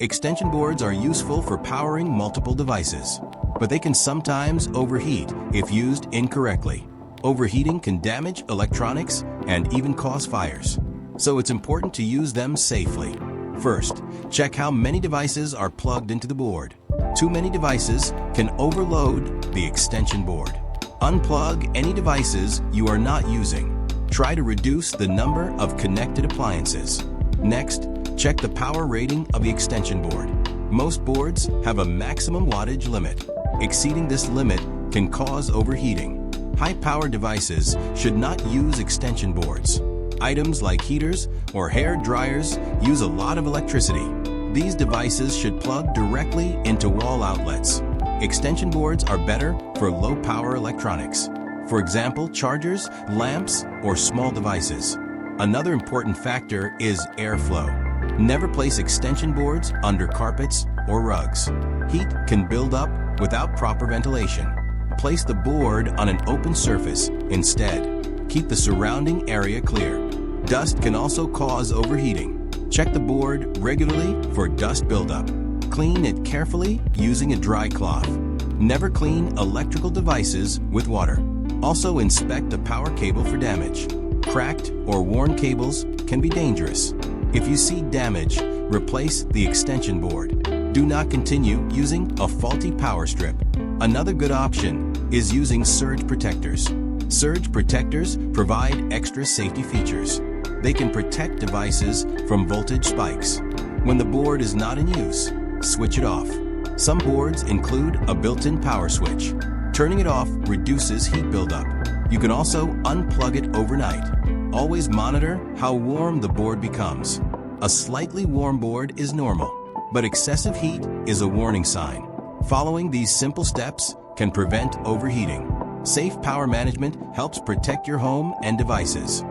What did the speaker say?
Extension boards are useful for powering multiple devices, but they can sometimes overheat if used incorrectly. Overheating can damage electronics and even cause fires, so it's important to use them safely. First, check how many devices are plugged into the board. Too many devices can overload the extension board. Unplug any devices you are not using. Try to reduce the number of connected appliances. Next, check the power rating of the extension board. Most boards have a maximum wattage limit. Exceeding this limit can cause overheating. High-power devices should not use extension boards. Items like heaters or hair dryers use a lot of electricity. These devices should plug directly into wall outlets. Extension boards are better for low-power electronics. For example, chargers, lamps, or small devices. Another important factor is airflow. Never place extension boards under carpets or rugs. Heat can build up without proper ventilation. Place the board on an open surface instead. Keep the surrounding area clear. Dust can also cause overheating. Check the board regularly for dust buildup. Clean it carefully using a dry cloth. Never clean electrical devices with water. Also inspect the power cable for damage. Cracked or worn cables can be dangerous. If you see damage, replace the extension board. Do not continue using a faulty power strip. Another good option is using surge protectors. Surge protectors provide extra safety features. They can protect devices from voltage spikes. When the board is not in use, switch it off. Some boards include a built-in power switch. Turning it off reduces heat buildup. You can also unplug it overnight. Always monitor how warm the board becomes. A slightly warm board is normal, but excessive heat is a warning sign. Following these simple steps can prevent overheating. Safe power management helps protect your home and devices.